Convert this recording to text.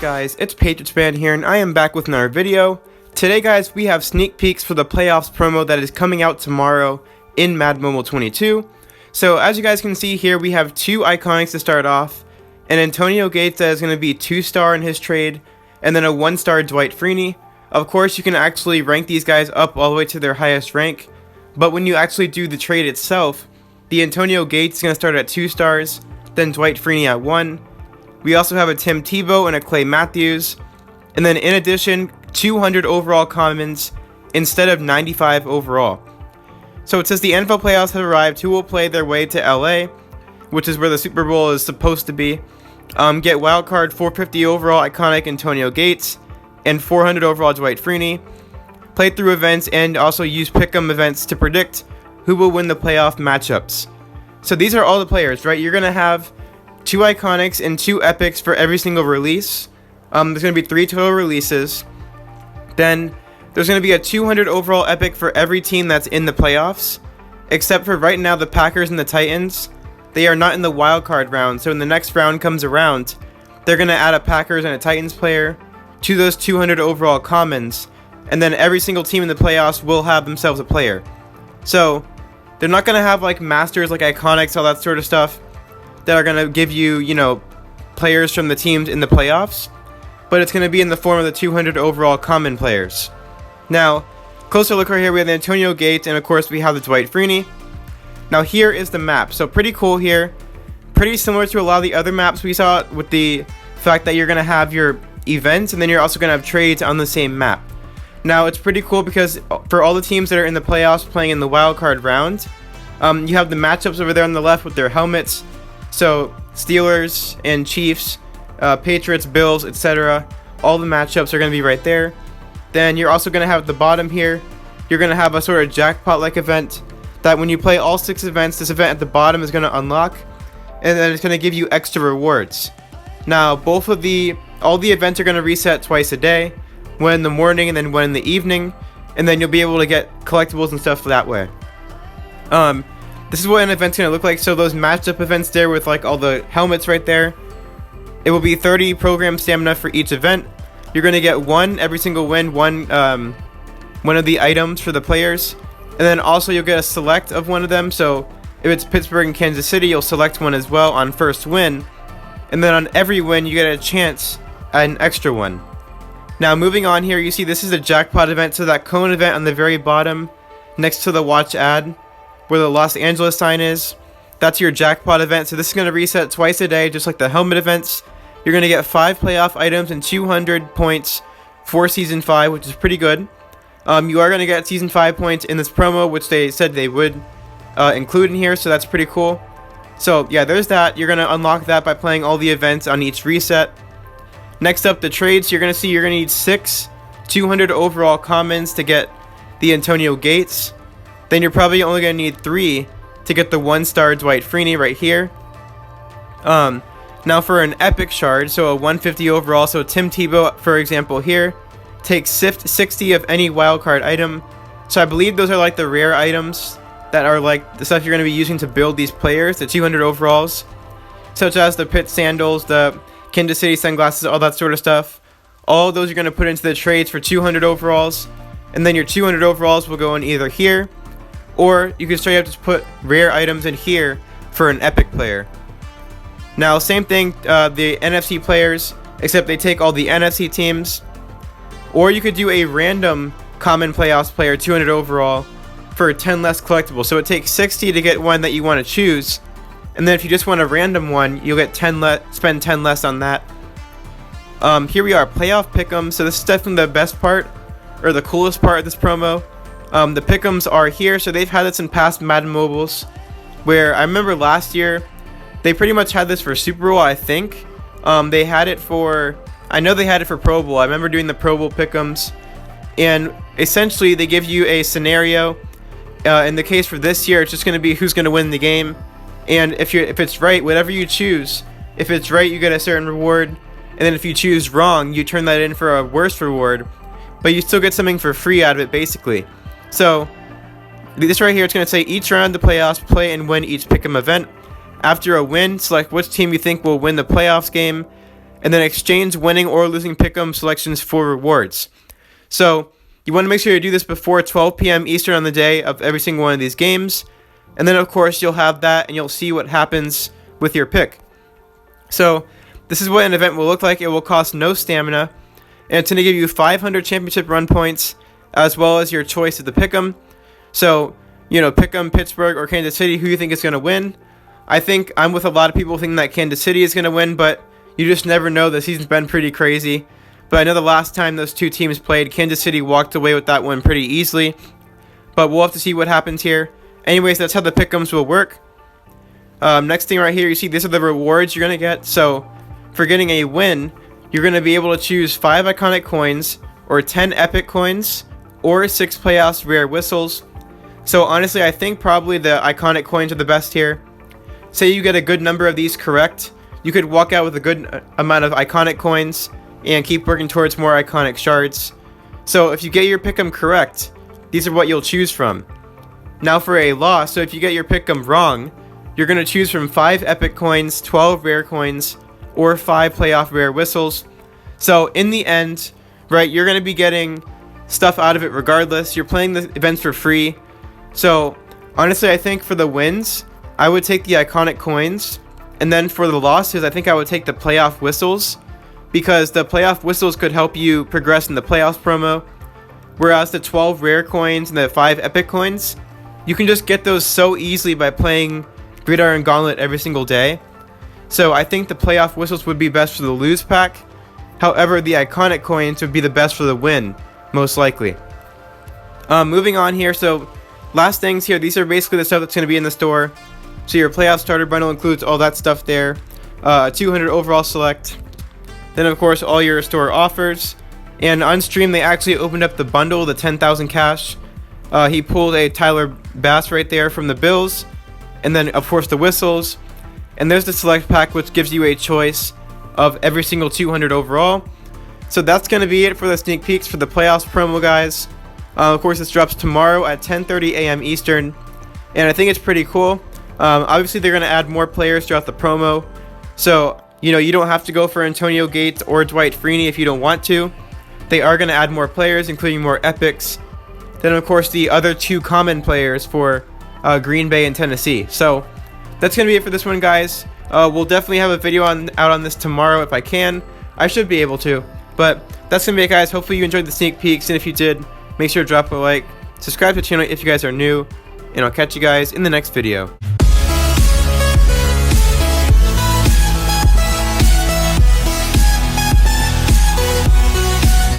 guys, it's Patriots Fan here, and I am back with another video. Today guys, we have sneak peeks for the playoffs promo that is coming out tomorrow in Madden Mobile 22. So as you guys can see here, we have two iconics to start off. An Antonio Gates that is going to be 2-star in his trade, and then a 1-star Dwight Freeney. Of course, you can actually rank these guys up all the way to their highest rank, but when you actually do the trade itself, the Antonio Gates is going to start at 2 stars, then Dwight Freeney at 1. We also have a Tim Tebow and a Clay Matthews, and then in addition, 200 overall commons instead of 95 overall. So it says the NFL playoffs have arrived. Who will play their way to LA, which is where the Super Bowl is supposed to be. Get wildcard 450 overall iconic Antonio Gates and 400 overall Dwight Freeney. Play through events and also use pick'em events to predict who will win the playoff matchups. So these are all the players, right? You're gonna have 2 iconics and 2 epics for every single release. There's going to be 3 total releases. Then there's going to be a 200 overall epic for every team that's in the playoffs, except for right now the Packers and the Titans. They are not in the wild card round, so when the next round comes around, they're going to add a Packers and a Titans player to those 200 overall commons, and then every single team in the playoffs will have themselves a player. So they're not going to have like masters, like iconics, all that sort of stuff that are going to give you, players from the teams in the playoffs, but it's going to be in the form of the 200 overall common players. Now, closer look right here, we have the Antonio Gates, and of course we have the Dwight Freeney. Now here is the map, so pretty cool here, pretty similar to a lot of the other maps we saw, with the fact that you're going to have your events, and then you're also going to have trades on the same map. Now it's pretty cool because for all the teams that are in the playoffs playing in the wild card round, you have the matchups over there on the left with their helmets. So Steelers and Chiefs, Patriots, Bills, etc. All the matchups are going to be right there. Then you're also going to have at the bottom here, you're going to have a sort of jackpot-like event that when you play all 6 events, this event at the bottom is going to unlock, and then it's going to give you extra rewards. Now all the events are going to reset twice a day, one in the morning and then one in the evening, and then you'll be able to get collectibles and stuff that way. This is what an event's going to look like. So those matchup events there with like all the helmets right there, it will be 30 program stamina for each event. You're going to get every single win, one of the items for the players, and then also you'll get a select of one of them. So if it's Pittsburgh and Kansas City, you'll select one as well on first win, and then on every win you get a chance at an extra one. Now moving on here, you see this is a jackpot event, so that cone event on the very bottom next to the watch ad where the Los Angeles sign is, that's your jackpot event. So this is going to reset twice a day, just like the helmet events. You're going to get 5 playoff items and 200 points for Season 5, which is pretty good. You are going to get Season 5 points in this promo, which they said they would include in here, so that's pretty cool. So yeah, there's that. You're going to unlock that by playing all the events on each reset. Next up, the trades. You're going to see you're going to need 6 200 overall commons to get the Antonio Gates. Then you're probably only going to need 3 to get the 1-star Dwight Freeney right here. Now for an epic shard, so a 150 overall, so Tim Tebow, for example here, takes 60 of any wildcard item. So I believe those are like the rare items that are like the stuff you're going to be using to build these players, the 200 overalls, such as the Pitt sandals, the Kansas City sunglasses, all that sort of stuff. All of those you're going to put into the trades for 200 overalls, and then your 200 overalls will go in either here, or you can straight up just put rare items in here for an epic player. Now same thing, the NFC players, except they take all the NFC teams. Or you could do a random common playoffs player, 200 overall, for 10 less collectibles. So it takes 60 to get one that you want to choose, and then if you just want a random one, you'll get spend 10 less on that. Here we are, playoff pick'em. So this is definitely the best part, or the coolest part of this promo. The pick'ems are here, so they've had this in past Madden mobiles, where I remember last year they pretty much had this for Super Bowl. I think they had it for, I know they had it for Pro Bowl. I remember doing the Pro Bowl pick'ems, and essentially they give you a scenario. In the case for this year, it's just going to be who's going to win the game, and if it's right, whatever you choose, if it's right, you get a certain reward, and then if you choose wrong, you turn that in for a worse reward, but you still get something for free out of it, basically. So this right here, it's going to say each round of the playoffs, play and win each pick'em event. After a win, select which team you think will win the playoffs game, and then exchange winning or losing pick'em selections for rewards. So you want to make sure you do this before 12 p.m. Eastern on the day of every single one of these games, and then of course you'll have that and you'll see what happens with your pick. So this is what an event will look like. It will cost no stamina, and it's going to give you 500 championship run points as well as your choice of the pick'em. So, you know, pick'em Pittsburgh or Kansas City, who you think is going to win. I think I'm with a lot of people thinking that Kansas City is going to win, but you just never know. The season's been pretty crazy. But I know the last time those two teams played, Kansas City walked away with that one pretty easily. But we'll have to see what happens here. Anyways, that's how the pick'ems will work. Next thing right here, you see these are the rewards you're going to get. So for getting a win, you're going to be able to choose 5 iconic coins, or 10 epic coins, or 6 playoffs rare whistles. So honestly, I think probably the iconic coins are the best here. Say you get a good number of these correct, you could walk out with a good amount of iconic coins and keep working towards more iconic shards. So if you get your pick'em correct, these are what you'll choose from. Now for a loss, so if you get your pick'em wrong, you're going to choose from 5 epic coins, 12 rare coins, or 5 playoff rare whistles. So in the end, right, you're going to be getting stuff out of it regardless. You're playing the events for free. So honestly, I think for the wins, I would take the iconic coins, and then for the losses, I think I would take the playoff whistles, because the playoff whistles could help you progress in the playoffs promo, whereas the 12 rare coins and the 5 epic coins, you can just get those so easily by playing Gridiron Gauntlet every single day. So I think the playoff whistles would be best for the lose pack. However, the iconic coins would be the best for the win, most likely. Moving on here, so last things here, these are basically the stuff that's going to be in the store. So your playoff starter bundle includes all that stuff there, 200 overall select, then of course all your store offers, and on stream they actually opened up the bundle, the 10,000 cash. He pulled a Tyler Bass right there from the Bills, and then of course the whistles, and there's the select pack, which gives you a choice of every single 200 overall. So that's going to be it for the sneak peeks for the playoffs promo, guys. Of course, this drops tomorrow at 10:30 a.m. Eastern, and I think it's pretty cool. Obviously, they're going to add more players throughout the promo, so you know you don't have to go for Antonio Gates or Dwight Freeney if you don't want to. They are going to add more players, including more epics. Then, of course, the other 2 common players for Green Bay and Tennessee. So that's going to be it for this one, guys. We'll definitely have a video out on this tomorrow if I can. I should be able to. But that's going to be it, guys. Hopefully you enjoyed the sneak peeks, and if you did, make sure to drop a like, subscribe to the channel if you guys are new, and I'll catch you guys in the next video.